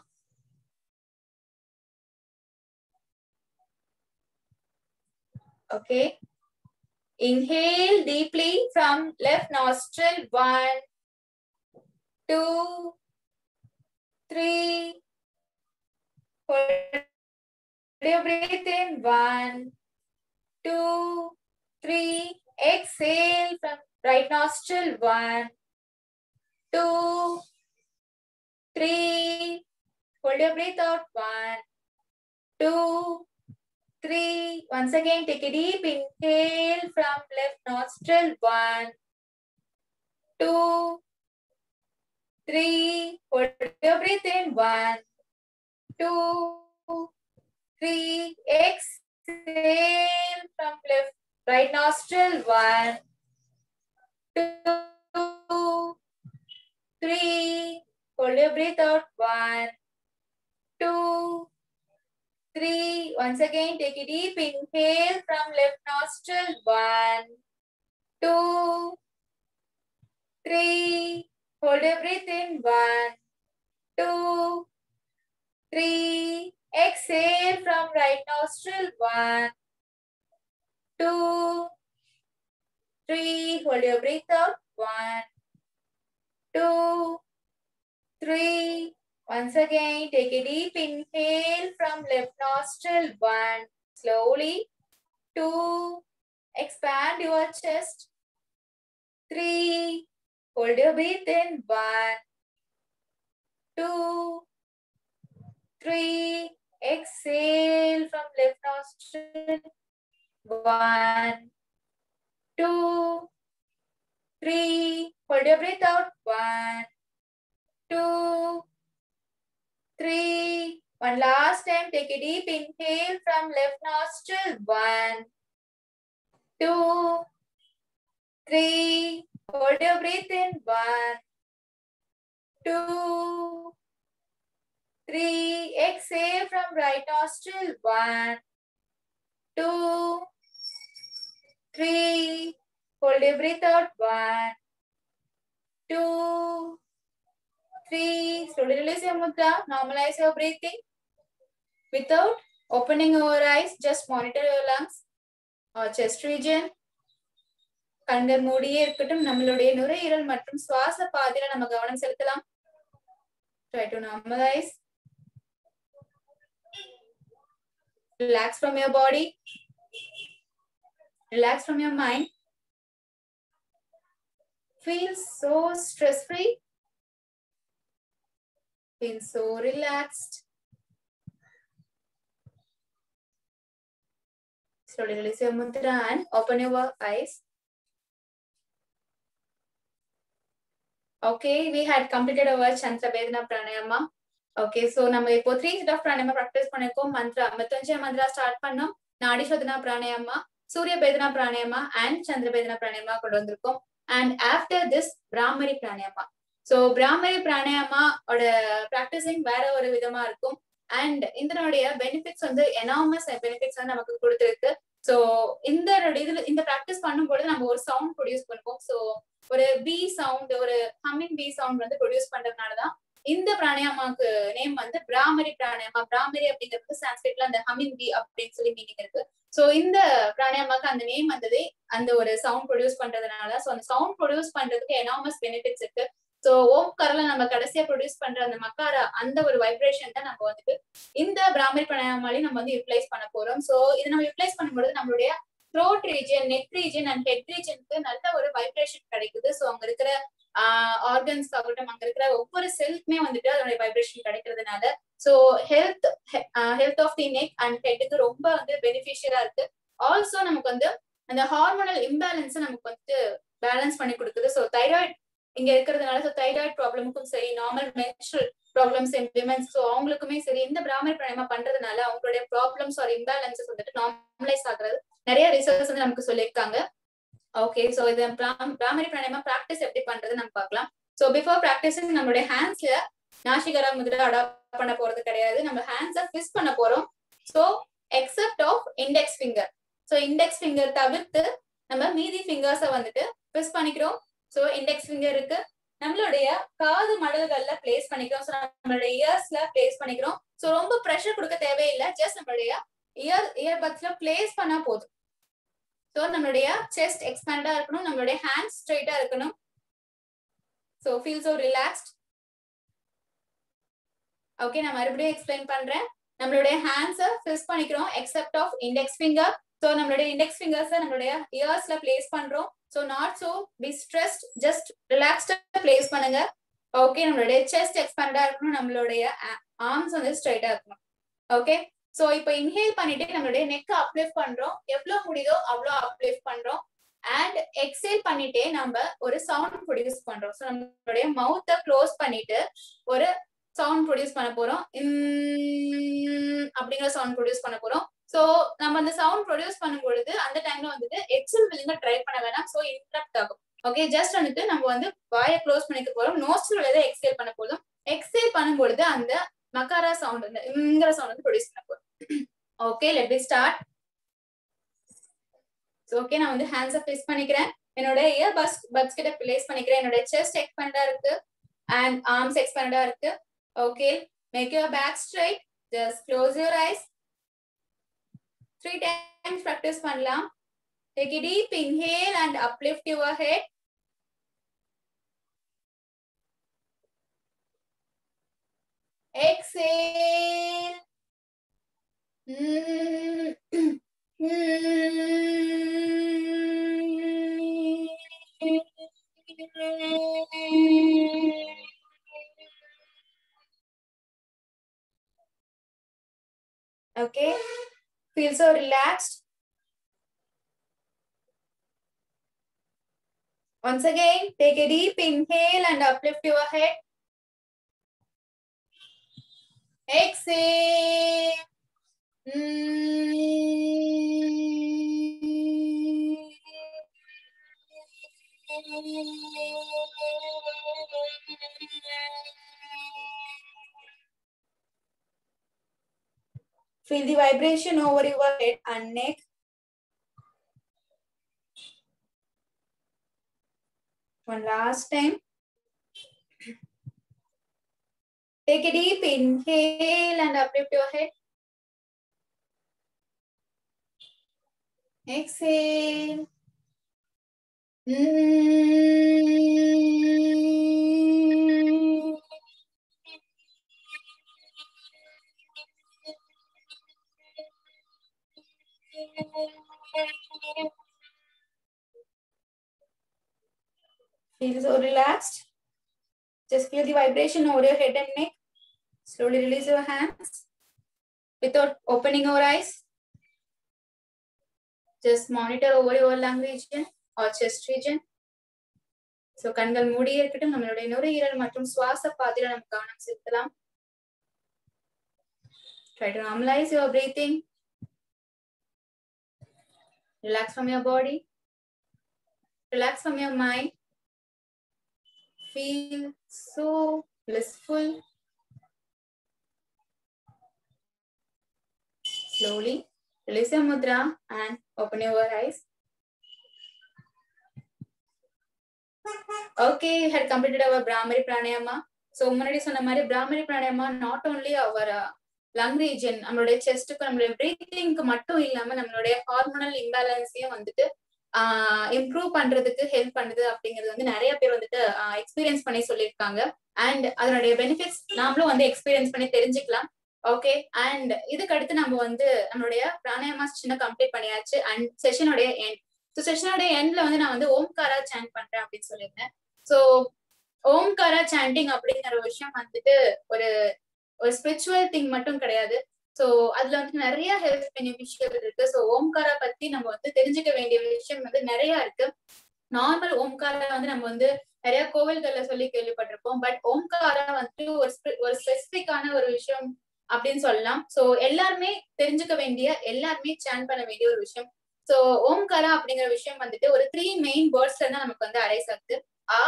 Okay, inhale deeply from left nostril, 1, 2, 3. Hold your breath in, 1, 2, 3. Exhale from right nostril, 1, 2, 3. Hold your breath out, 1, 2, 3. Once again, take a deep inhale from left nostril, 1, 2, 3. Hold your breath in, 1, 2, 3. Exhale from right nostril, 1, 2, 3. Hold your breath out, 1, 2, 3. Once again, take a deep inhale from left nostril, 1, 2, 3. Hold your breath in, 1, 2, 3. Exhale from right nostril, 1, 2, 3. Hold your breath out, 1, 2, 3. Once again, take a deep inhale from left nostril, 1. Slowly, 2. Expand your chest, 3. Hold your breath in, 1, 2, 3. Exhale from left nostril, 1, 2, 3. Hold your breath out, 1, 2, 3. One last time, take a deep inhale from left nostril, 1, 2, 3. Hold your breath in, 1, 2, 3. Exhale from right nostril, 1, 2, 3. Hold your breath out, 1, 2, 3. Slowly release your mudra. Normalize your breathing. Without opening your eyes, just monitor your lungs or chest region. கண்கள் மூடியே இருக்கட்டும். நம்மளுடைய நுரையீரல் மற்றும் சுவாச பாதையில நம்ம கவனம் செலுத்தலாம். Try to normalize. Relax from your body. Relax from your mind. Feel so stress-free. Feel so relaxed. Slowly release your mudra and open your eyes. Okay, we had completed our Chandravedana Pranayama. Okay, so நம்ம இப்போ 3 set of pranayama practice பண்ணிருக்கோம். Mantra மத்தஞ்ச Mantra start பண்ணோம். நாடி shodhana pranayama, surya bhedana pranayama and சந்திர பேதனா பிராணாயாமா கொண்டு வந்திருக்கோம். And after this bhramari pranayama. So bhramari pranayama ஓட practicing வேற ஒரு விதமா இருக்கும். And இதனுடைய பெனிஃபிட்ஸ் வந்து எனாமஸ் பெனிஃபிட்ஸ் வந்து நமக்கு கொடுத்திருக்கு. So இந்த பிராக்டிஸ் பண்ணும்போது நம்ம ஒரு சவுண்ட் ப்ரொடியூஸ் பண்ணுவோம். So ஒரு பி சவுண்ட், ஒரு ஹம்மிங் பி சவுண்ட் வந்து ப்ரொடியூஸ் பண்றதுனாலதான் இந்த பிராணாயாமாக்கு நேம் வந்து பிராமரி பிராணாயாமா. பிராமரி அப்படிங்கிறது சான்ஸ்கிரிட்ல அந்த ஹம்மிங் பி அப்படின்னு சொல்லி மீனிங் இருக்கு. சோ இந்த பிராணாயாமாக்கு அந்த நேம் வந்ததே அந்த ஒரு சவுண்ட் ப்ரொடியூஸ் பண்றதுனால. சோ அந்த சவுண்ட் ப்ரொடியூஸ் பண்றதுக்கு எனாமஸ் பெனிஃபிட்ஸ் இருக்கு. சோ ஓம்காரல நம்ம கடைசியா ப்ரொடியூஸ் பண்ற அந்த மக்காரா அந்த ஒரு வைப்ரேஷன் தான் நம்ம வந்துட்டு இந்த பிராமரி பிராணாயாமாலையும் நம்ம வந்து யூட்டிலைஸ் பண்ண போறோம். சோ இதை நம்ம யூட்டிலைஸ் பண்ணும்போது நம்மளுடைய throat region, neck region and head ரீஜனுக்கு நல்ல ஒரு வைப்ரேஷன் கிடைக்குது. சோ அங்க இருக்கிற ஆர்கன்ஸ் ஆகட்டும், அங்க இருக்கிற ஒவ்வொரு செல்க்குமே வந்துட்டு அதோட வைப்ரேஷன் கிடைக்கிறதுனால so health of the neck and ஹெட்டுக்கு ரொம்ப வந்து பெனிஃபிஷியலா இருக்கு. ஆல்சோ நமக்கு வந்து அந்த ஹார்மோனல் இம்பேலன்ஸ் நமக்கு வந்து பேலன்ஸ் பண்ணி கொடுக்குது. சோ தைராய்டு இங்க இருக்கிறதுனால சோ தைராய்டு ப்ராப்ளமுக்கும் சரி, நார்மல் மென்ஸ்ட்ரல் ப்ராப்ளம்ஸ் இன் விமென்ஸ், சோ அவங்களுக்குமே சரி இந்த பிராமரி பிராணாயாமா பண்றதுனால அவங்களுடைய ப்ராப்ளம்ஸ் ஆர் இம்பேலன்சஸ் வந்துட்டு நார்மலைஸ் ஆகுறது நிறைய ரிசர்ச் வந்து நமக்கு சொல்லியிருக்காங்க. ஓகே, சோ இது பிராமரி பிராணாயாமா பிராக்டிஸ் எப்படி பண்றது நம்ம பார்க்கலாம். சோ பிஃபோர் பிராக்டிஸிங் நம்மளுடைய ஹேண்ட்ஸ்ல நாசிகரா முத்ரா அடாப்ட் பண்ண போறது கிடையாது. நம்ம ஹேண்ட்ஸை ஃபிஸ் பண்ண போறோம். So except of index finger. So index finger தவிர்த்து நம்ம மீதி ஃபிங்கர்ஸை வந்துட்டு ஃபிஸ் பண்ணிக்கிறோம். சோ இண்டெக்ஸ் ஃபிங்கர் இருக்கு, நம்மளுடைய காது மடல்கள்ல பிளேஸ் பண்ணிக்கிறோம். சோ நம்மளுடைய இயர்ஸ்ல பிளேஸ் பண்ணிக்கிறோம். சோ ரொம்ப ப்ரெஷர் கொடுக்க தேவையில்லை, ஜஸ்ட் நம்மளுடைய இயர்பட்ஸ்ல பிளேஸ் பண்ணா போதும். சோ நம்மளுடைய செஸ்ட் எக்ஸ்பேண்டா இருக்கணும், நம்மளுடைய ஹேண்ட்ஸ் ஸ்ட்ரைட்டா இருக்கணும். So feel so relaxed. Okay, நான் மறுபடியும் எக்ஸ்பிளைன் பண்றேன். நம்மளுடைய ஹேண்ட்ஸை ஃபிஸ் பண்ணிக்கிறோம் except of index finger. So நம்மளுடைய இண்டெக்ஸ் ஃபிங்கர்ஸை நம்மளுடைய இயர்ஸ்ல பிளேஸ் பண்றோம். So not so be stressed, just ரிலாக்ஸ்டா பிளேஸ் பண்ணுங்க. ஓகே, நம்மளுடைய செஸ்ட் எக்ஸ்பேண்டா இருக்கணும், நம்மளுடைய ஆர்ம்ஸ் வந்து ஸ்ட்ரைட்டா இருக்கணும். ஓகே, சோ இப்போ இன்ஹேல் பண்ணிட்டு நம்மளுடைய நெக் அப்லிஃப்ட் பண்றோம். எவ்வளவு முடியுதோ அவ்வளவு அப்லிஃப்ட் பண்றோம். அண்ட் எக்ஸேல் பண்ணிட்டே நம்ம ஒரு சவுண்ட் ப்ரொடியூஸ் பண்றோம். சோ நம்மளுடைய மவுத்தை க்ளோஸ் பண்ணிட்டு ஒரு சவுண்ட் ப்ரொடியூஸ் பண்ண போறோம். அப்படிங்கிற சவுண்ட் ப்ரொடியூஸ் பண்ண போறோம். சோ நம்ம அந்த சவுண்ட் ப்ரொடியூஸ் பண்ணும் பொழுது அந்த டைம்ல வந்துட்டு எக்ஸல் வில்லிங்க ட்ரை பண்ண வேணாம். சோ இன்டரப்ட் ஆகும். ஓகே, ஜஸ்ட் வந்துட்டு நம்ம வந்து வாயை க்ளோஸ் பண்ணிக்க போறோம். நோஸ்ட்ரல் வழியா எக்ஸேல் பண்ண போதும். எக்ஸேல் பண்ணும் பொழுது அந்த மக்காரா சவுண்ட் வந்து சவுண்ட் வந்து ப்ரொடியூஸ் பண்ண போறோம். Okay, let me start. Okay, நான் வந்து ஹேண்ட்ஸை ஃபிக்ஸ் பண்ணிக்கிறேன். என்னோட இயர் பட்ஸ் கிட்ட பிளேஸ் பண்ணிக்கிறேன். என்னோட செஸ்ட் எக்ஸ்பேண்டா இருக்கு அண்ட் ஆர்ம்ஸ் எக்ஸ்பேண்டா இருக்கு. Okay, make your back straight. Just close your eyes. 3 times practice பண்ணலாம். Take a deep inhale and uplift your head. Exhale. Okay, feel so relaxed. Once again, take a deep inhale and uplift your head. Exhale. Feel the vibration over your head and neck. One last time. Take a deep inhale and uplift your head. Exhale. Feel so relaxed. Just feel the vibration over your head and neck. Slowly release your hands without opening your eyes. Just monitor over your lung region or chest region. So கண்கள் மூடியே இருக்கட்டும். நம்மளுடைய நுரையீரல் மற்றும் சுவாச பாதையில நம்ம கவனம் செலுத்தலாம். Try to normalize your breathing. Relax from your body. Relax from your mind. Feel so blissful. Slowly release your mudra and open your eyes. Okay, we had completed our Brahmari Pranayama. So முன்னாடி சொன்ன மாதிரி Brahmari Pranayama not only our lung region, நம்மளுடைய செஸ்ட்டுக்கு நம்மளுடைய பிரீத்திங்க்கு மட்டும் இல்லாம நம்மளுடைய hormonal இம்பேலன்ஸையும் வந்துட்டு improve பண்றதுக்கு ஹெல்ப் பண்ணுது அப்படிங்கிறது வந்து நிறைய பேர் வந்துட்டு எக்ஸ்பீரியன்ஸ் பண்ணி சொல்லியிருக்காங்க. அண்ட் அதனுடைய பெனிஃபிட்ஸ் நாமளும் வந்து எக்ஸ்பீரியன்ஸ் பண்ணி தெரிஞ்சுக்கலாம். ஓகே, அண்ட் இதுக்கு அடுத்து நம்ம வந்து நம்மளுடைய பிராணாயாமா செஷனை கம்ப்ளீட் பண்ணியாச்சு. அண்ட் செஷனுடைய எண்ட், ஸோ செஷனுடைய எண்ட்ல வந்து நான் வந்து ஓம்காரா சாண்ட் பண்றேன் அப்படின்னு சொல்லியிருந்தேன். ஸோ ஓம்காரா சாண்டிங் அப்படிங்கிற விஷயம் வந்துட்டு ஒரு ஸ்பிரிச்சுவல் திங் மட்டும் கிடையாது. சோ அதுல வந்து நிறைய ஹெல்த் பெனிஃபிஷியல் இருக்கு. சோ ஓம்காரா பத்தி நம்ம வந்து தெரிஞ்சுக்க வேண்டிய விஷயம் வந்து நிறைய இருக்கு. நார்மல் ஓம்காரா வந்து நம்ம வந்து நிறைய கோவில்கள்ல சொல்லி கேள்விப்பட்டிருப்போம். பட் ஓம்காரா வந்து ஒரு ஸ்பெசிபிக்கான ஒரு விஷயம் அப்படின்னு சொல்லலாம். சோ எல்லாருமே தெரிஞ்சுக்க வேண்டிய, எல்லாருமே சாண்ட் பண்ண வேண்டிய ஒரு விஷயம். சோ ஓம்காரா அப்படிங்கிற விஷயம் வந்துட்டு ஒரு 3 மெயின் வேர்ட்ஸ்ல தான் நமக்கு வந்து அரைஸ் ஆகுது. அ,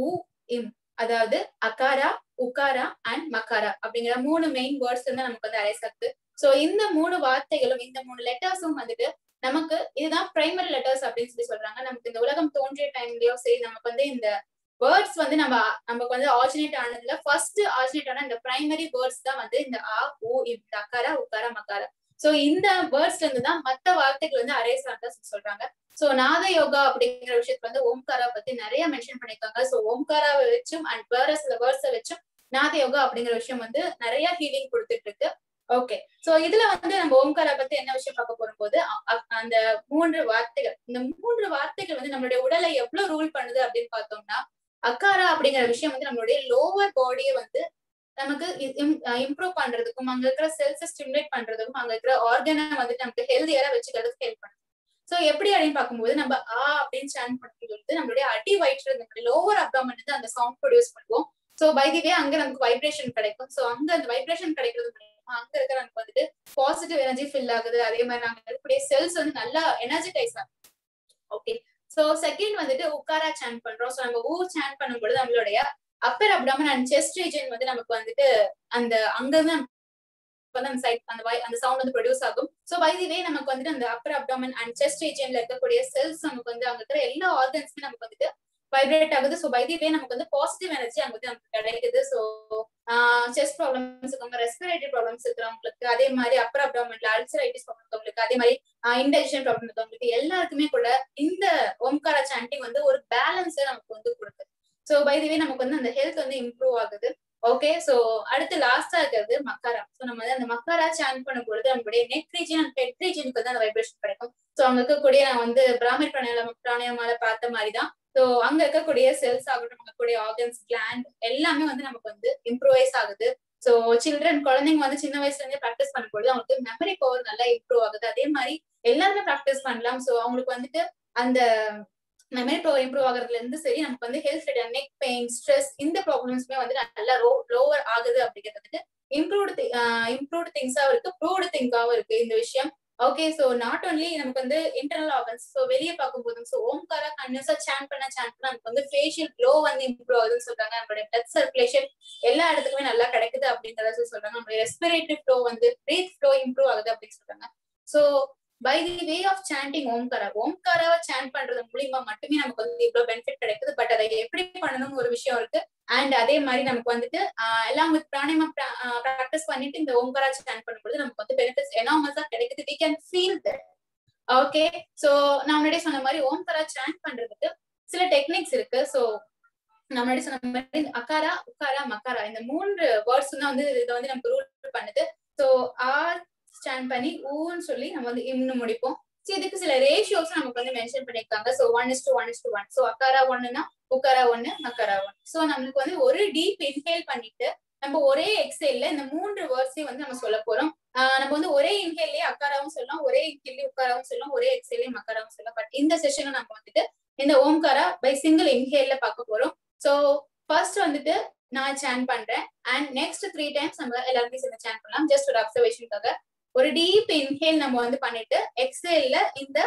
உ, இம். அதாவது அகாரா, உகாரா அண்ட் மகாரா அப்படிங்கிற 3 மெயின் வேர்ட்ஸ் வந்து நமக்கு வந்து அரைஸ் ஆகுது. சோ இந்த 3 வார்த்தைகளும், இந்த 3 லெட்டர்ஸும் வந்துட்டு நமக்கு இதுதான் பிரைமரி லெட்டர்ஸ் அப்படின்னு சொல்லி சொல்றாங்க. நமக்கு இந்த உலகம் தோன்றிய டைம்லயோ சரி, நமக்கு வந்து இந்த வேர்ட்ஸ் வந்து நமக்கு வந்து ஆரிஜினேட் ஆனதுல ஃபர்ஸ்ட் ஆரிஜினேட் ஆன இந்த பிரைமரி வேர்ட்ஸ் தான் வந்து இந்த அ, உ, இம், அகாரா, உகாரா, மகாரா. சோ இந்த வேர்ட்ஸ்ல இருந்து தான் மத்த வார்த்தைகள் வந்து அரைஸ் ஆனதா சொல்றாங்க. சோ நாத யோகா அப்படிங்கிற விஷயத்துல வந்து ஓம்காரா பத்தி நிறைய மென்ஷன் பண்ணிருக்காங்க. சோ ஓம்காராவை வச்சும் அண்ட் வேற சில வேர்ட்ஸை வச்சும் நாத யோகா அப்படிங்கிற விஷயம் வந்து நிறைய ஹீலிங் கொடுத்துட்டு இருக்கு. ஓகே, சோ இதுல வந்து நம்ம ஓம்காரா பத்தி என்ன விஷயம் பார்க்க போற போது, அந்த 3 வார்த்தைகள், இந்த 3 வார்த்தைகள் வந்து நம்மளுடைய உடலை எவ்வளவு ரூல் பண்ணுது அப்படின்னு பார்த்தோம்னா, அக்காரா அப்படிங்கிற விஷயம் வந்து நம்மளுடைய லோவர் பாடியை வந்து நமக்கு இம்ப்ரூவ் பண்றதுக்கும், அங்க இருக்கிற செல்ஸை ஸ்டிமுலேட் பண்றதுக்கும், அங்க இருக்கிற ஆர்கனை வந்துட்டு நமக்கு ஹெல்தியரா வச்சுக்கிறதுக்கு ஹெல்ப் பண்ணும். சோ எப்படி அப்படின்னு பார்க்கும்போது, நம்ம அப்படின்னு சாண்ட் பண்ணும்போது நம்மளுடைய அடி வயிற்றுல நம்மளுடைய லோவர் அப்டாமன் வந்து அந்த சவுண்ட் ப்ரொடியூஸ் பண்ணுவோம். சோ பை தி வே அங்க நமக்கு வைப்ரேஷன் கிடைக்கும். சோ அங்க அந்த வைப்ரேஷன் கிடைக்கிறது மூலமா அங்க இருக்கிற நமக்கு வந்துட்டு பாசிட்டிவ் எனர்ஜி ஃபில் ஆகுது. அதே மாதிரி நாங்க இருக்கக்கூடிய செல்ஸ் வந்து நல்லா எனர்ஜிடைஸ் ஆகும். ஓகே, சோ செகண்ட் வந்துட்டு உக்காரா சாண்ட் பண்றோம். சோ நம்ம ஊ சாண்ட் பண்ணும்போது நம்மளுடைய upper abdomen and chest region வந்து நமக்கு வந்துட்டு அந்த அங்கதான் அந்த சவுண்ட் வந்து ப்ரொடியூஸ் ஆகும். சோ பை தி வே நமக்கு வந்துட்டு அந்த அப்பர் அப்டாமன் அண்ட் செஸ்ட் ரீஜன்ல இருக்கக்கூடிய செல்ஸ் நமக்கு வந்து அங்க இருக்கிற எல்லா ஆர்கன்ஸ்மே நமக்கு வந்துட்டு வைப்ரேட் ஆகுது. சோ பை தி வே நமக்கு வந்து பாசிட்டிவ் எனர்ஜி அங்க வந்து நமக்கு கிடைக்குது. சோ செஸ்ட் ப்ராப்ளம்ஸ் இருக்கவங்க, ரெஸ்பிரேட்டரி ப்ராப்ளம்ஸ் இருக்கிறவங்களுக்கு, அதே மாதிரி அப்பர் அப்டாமன்ல அல்சரைட்டிஸ் ப்ராப்ளம் இருக்கவங்களுக்கு, அதே மாதிரி இன்டைஜஷன் ப்ராப்ளம் இருக்கவங்களுக்கு எல்லாருக்குமே கூட இந்த ஓம்காரா சாண்டிங் வந்து ஒரு பேலன்ஸை நமக்கு வந்து கொடுக்குது. சோ பை தி வே நமக்கு வந்து அந்த ஹெல்த் வந்து இம்ப்ரூவ் ஆகுது. ஓகே, சோ அடுத்து லாஸ்டா இருக்கிறது மக்காரா. சோ நம்ம வந்து அந்த மக்காரா சாண்ட் பண்ணும் பொழுது நம்மளுடைய நெக் ரீஜன் அண்ட் பெட் ரீஜனுக்கு வந்து அந்த வைப்ரேஷன் கிடைக்கும். சோ அங்க இருக்கக்கூடிய நான் வந்து பிராமரி பிராணாயாமால பார்த்த மாதிரிதான். சோ அங்க இருக்கக்கூடிய செல்ஸ் ஆகட்டும், இருக்கக்கூடிய ஆர்கன்ஸ், கிளாண்ட் எல்லாமே வந்து நமக்கு வந்து இம்ப்ரூவைஸ் ஆகுது. சோ சில்ட்ரன், குழந்தைங்க வந்து சின்ன வயசுல இருந்தே ப்ராக்டிஸ் பண்ணும்போது அவங்களுக்கு மெமரி பவர் நல்லா இம்ப்ரூவ் ஆகுது. அதே மாதிரி எல்லாருமே ப்ராக்டிஸ் பண்ணலாம். சோ அவங்களுக்கு வந்துட்டு அந்த மெமரி பவர் இம்ப்ரூவ் ஆகுறதுல இருந்து சரி, நமக்கு வந்து health related neck pain, stress, இந்த ப்ராப்ளம்ஸ்மே வந்து நல்லா லோவர் ஆகுது அப்படிங்கிறது இம்ப்ரூவ்டு திங்ஸாவும் இருக்கு, ப்ரூவ்டு திங்காவும் இருக்கு இந்த விஷயம். ஓகே, சோ நாட் ஒன்லி நமக்கு வந்து இன்டர்னல் ஆர்கன்ஸ், சோ வெளியே பார்க்கும்போது சோ ஓம்காரா கன்யூஸா சாண்ட் பண்ண நமக்கு வந்து ஃபேஷியல் க்ளோ வந்து இம்ப்ரூவ் ஆகுதுன்னு சொல்றாங்க. நம்மளுடைய பிளட் சர்க்குலேஷன் எல்லா இடத்துக்குமே நல்லா கிடைக்குது அப்படின்றத சொல்றாங்க. நம்மளுடைய ரெஸ்பிரேட்டரி ஃப்ளோ வந்து பிரீத் ஃப்ளோ இம்ப்ரூவ் ஆகுது அப்படின்னு சொல்றாங்க. So by the way of chanting ஓம்காராவை சாண்ட் பண்றது மூலியமா மட்டுமே நமக்கு வந்து இவ்வளவு பெனிஃபிட் கிடைக்குது. பட் அதை எப்படி பண்ணணும் ஒரு விஷயம் இருக்கு. அண்ட் அதே மாதிரி நமக்கு வந்துட்டு எல்லாம் பிராணாயாமா ப்ராக்டிஸ் பண்ணிட்டு இந்த ஓம்காரா சாண்ட் பண்ணும்போது நமக்கு வந்து பெனிஃபிட்ஸ் எனாமஸா கிடைக்குது. we can feel that. Okay, so நான் முன்னாடியே சொன்ன மாதிரி ஓம்காரா சாண்ட் பண்றதுக்கு சில டெக்னிக்ஸ் இருக்கு. சோ நான் முன்னாடி சொன்ன மாதிரி அகாரா, உக்காரா, மக்காரா இந்த 3 வேர்ட்ஸ் தான் வந்து இதை வந்து நமக்கு ரூல் பண்ணுது. சோ ஸ்டாண்ட் பண்ணி ஊன்னு சொல்லி நம்ம வந்து இம்னு முடிப்போம். சோ இதுக்கு சில ரேஷியோஸ் நமக்கு வந்து மென்ஷன் பண்ணிருக்காங்க. சோ 1:1:1. சோ அக்காரா 1னா உக்காரா 1, மக்காரா 1. சோ நம்மளுக்கு வந்து ஒரு டீப் இன்ஹேல் பண்ணிட்டு நம்ம ஒரே எக்ஸேல்ல இந்த 3 வேர்ட்ஸையும் வந்து நம்ம சொல்ல போறோம். நம்ம வந்து ஒரே இன்ஹேல்லயே அக்காராவும் சொல்லலாம், ஒரே இன்ஹேல்லயே உக்காராவும் சொல்லலாம், ஒரே எக்ஸேல்லயே மக்காராவும் சொல்லலாம். பட் இந்த செஷன்ல நம்ம வந்துட்டு இந்த ஓம்காரா பை சிங்கிள் இன்ஹேல்ல பார்க்க போறோம். ஸோ ஃபர்ஸ்ட் வந்துட்டு நான் சான் பண்றேன் அண்ட் நெக்ஸ்ட் 3 டைம்ஸ் நம்ம எல்லாருக்கும் சேர்ந்து சான் பண்ணலாம். ஜஸ்ட் ஒரு அப்சர்வேஷனுக்காக ஒரு டீப் இன்ஹேல் நம்ம வந்து பண்ணிட்டு எக்ஸேல்ல இந்த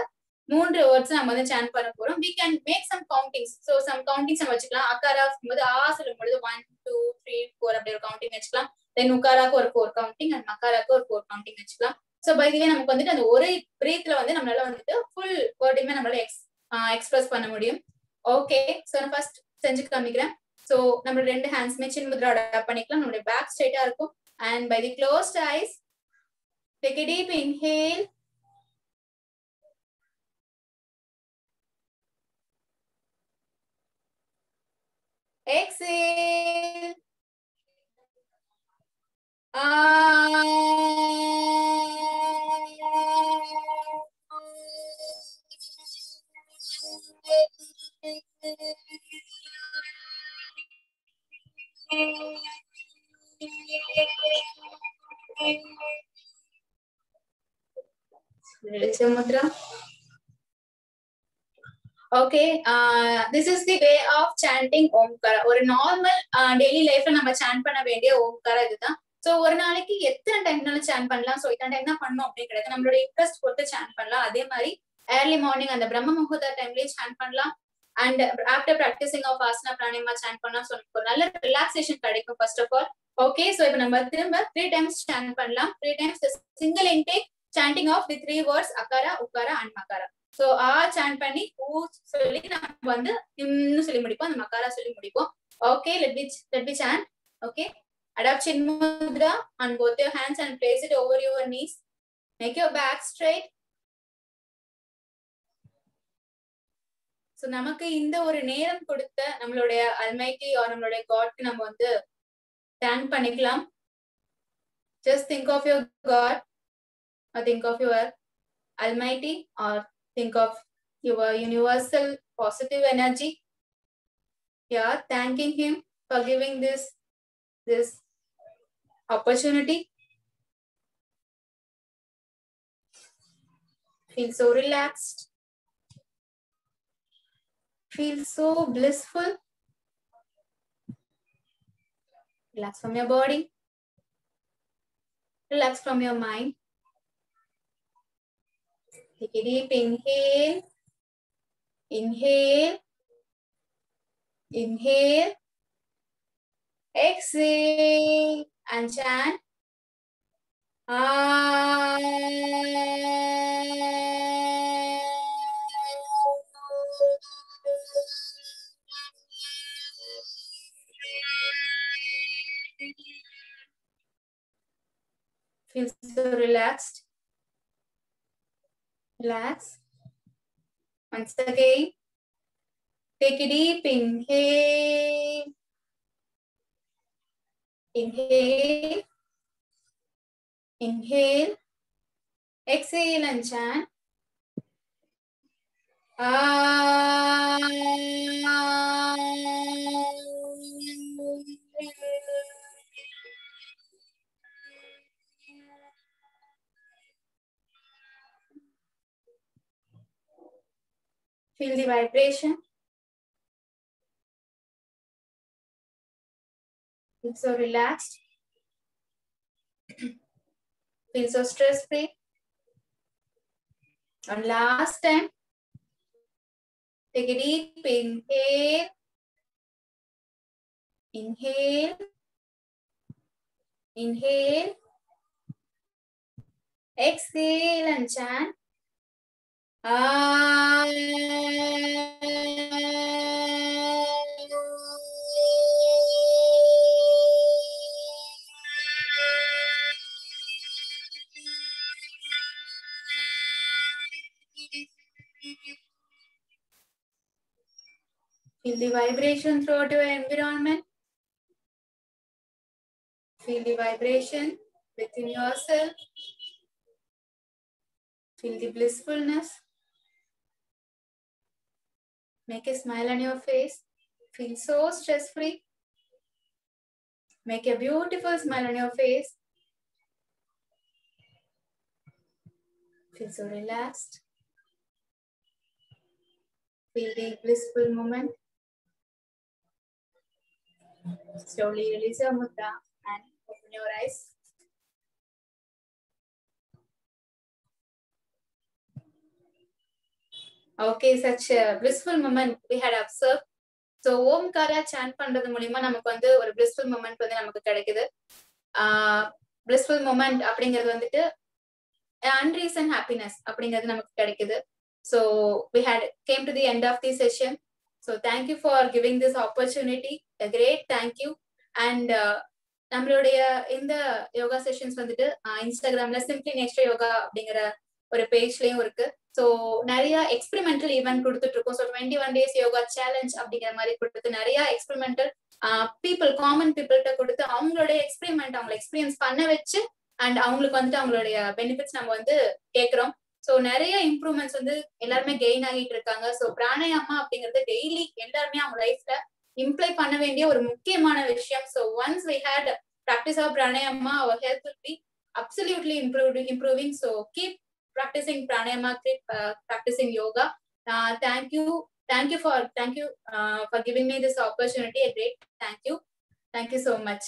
3 வேர்ட்ஸ் நம்ம வந்து சான் பண்ண போறோம். we can make some countings. so some countings நம்ம வச்சுக்கலாம். அக்காரா போது ஆ சொல்லும்போது 1 2 3 4 அப்படி ஒரு கவுண்டிங் வச்சுக்கலாம். தென் உக்காராக்கு ஒரு 4 கவுண்டிங் அண்ட் மக்காராக்கு ஒரு 4 கவுண்டிங் வச்சுக்கலாம். சோ பை தி வே நமக்கு வந்துட்டு அந்த ஒரு பிரீத்ல வந்து நம்மளால வந்துட்டு ஃபுல் வேர்டையுமே நம்மளால எக்ஸ்பிரஸ் பண்ண முடியும். ஓகே, சோ நான் ஃபர்ஸ்ட் செஞ்சு காமிக்கிறேன். சோ நம்ம ரெண்டு ஹேண்ட்ஸ்மே சின் முத்ரா அடாப்ட் பண்ணிக்கலாம். நம்மளுடைய பேக் ஸ்ட்ரைட்டா இருக்கும் and by the closed eyes take a deep inhale. Exhale. Mudra. Okay, this is the way of chanting Omkara. ஒரு நார்மல் டெய்லி லைஃப்ல நம்ம சாண்ட் பண்ண வேண்டிய ஓம்காரா இதுதான். சோ ஒரு நாளைக்கு எத்தனை டைம்னாலும் சாண்ட் பண்ணலாம். சோ இத்தனை டைம் தான் பண்ணணும் அப்படின்னு கிடையாது. நம்மளோட இன்ட்ரெஸ்ட் பொறுத்து சாண்ட் பண்ணலாம். அதே மாதிரி ஏர்லி மார்னிங் அந்த பிரம்ம முகூர்த்த டைம்லயே சாண்ட் பண்ணலாம். And after practicing of asana pranayama chant பண்ணலாம். ஸோ ஒரு நல்ல ரிலாக்ஸேஷன் கிடைக்கும் first of all. Okay, so இப்போ நம்ம திரும்ப 3 டைம்ஸ் சாண்ட் பண்ணலாம். 3 times single intake chanting of the 3 words akara ukara and makara. So ஆ சாண்ட் பண்ணி ஊ சொல்லி நம்ம வந்து இன்னும் சொல்லி முடிப்போம். அந்த மக்காரா சொல்லி முடிப்போம். Okay, let me chant. Okay, adapt chin mudra on both your hands and place it over your knees. Make your back straight. So நமக்கு இந்த ஒரு நேரம் கொடுத்த நம்மளுடைய அல்மைட்டி ஆர் நம்மளுடைய காட்க்கு நம்ம வந்து தேங்க் பண்ணிக்கலாம். Just think of your God or think of your Almighty or think of your universal positive energy. Yeah, thanking him for giving this opportunity. Feel so relaxed. Feel so blissful. Relax from your body. Relax from your mind. Take a deep inhale. Inhale. Inhale. Exhale and chant. Feel so relaxed. Relax. Once again, take a deep inhale. Inhale. Inhale. Exhale and chant. Feel the vibration. Feel so relaxed. Feel so stress-free. And last time, take a deep inhale. Inhale. Inhale. Exhale and chant. Feel the vibration throughout your environment. Feel the vibration within yourself. Feel the blissfulness. Make a smile on your face. Feel so stress-free. Make a beautiful smile on your face. Feel so relaxed. Feel the blissful moment. Slowly release your mudra and open your eyes. Okay, such a blissful moment we had observed. So Omkara chant பண்றது மூலியமா நமக்கு வந்து ஒரு blissful moment வந்து நமக்கு கிடைக்குது. blissful moment அப்படிங்கிறது வந்துட்டு unreason happiness அப்படிங்கிறது நமக்கு கிடைக்குது. So we had came to the end of the session. So thank you for giving this opportunity. A great thank you. And நம்மளுடைய இந்த யோகா செஷன்ஸ் வந்துட்டு இன்ஸ்டாகிராம்ல சிம்பிளி நேச்சர் யோகா அப்படிங்கிற ஒரு பேஜ்லயும் இருக்கு. ஸோ நிறைய எக்ஸ்பெரிமெண்டல் ஈவென்ட் கொடுத்துட்டு இருக்கோம். ஸோ 21 days யோகா சேலஞ்ச் அப்படிங்கிற மாதிரி கொடுத்து நிறைய எக்ஸ்பெரிமெண்டல் பீப்புள் காமன் பீப்புள்கிட்ட கொடுத்து அவங்களுடைய எக்ஸ்பெரிமெண்ட் அவங்களை எக்ஸ்பீரியன்ஸ் பண்ண வச்சு அண்ட் அவங்களுக்கு வந்துட்டு அவங்களுடைய பெனிஃபிட்ஸ் நம்ம வந்து கேட்கிறோம். ஸோ நிறைய இம்ப்ரூவ்மெண்ட்ஸ் வந்து எல்லாருமே கெயின் ஆகிட்டு இருக்காங்க. ஸோ பிராணாயாமா அப்படிங்கிறது டெய்லி எல்லாருமே அவங்க லைஃப்ல இம்ப்ளை பண்ண வேண்டிய ஒரு முக்கியமான விஷயம். So once we had practice of pranayama, our health will be absolutely improving. So keep practicing pranayama, keep practicing yoga. Thank you for giving me this opportunity. A great thank you so much.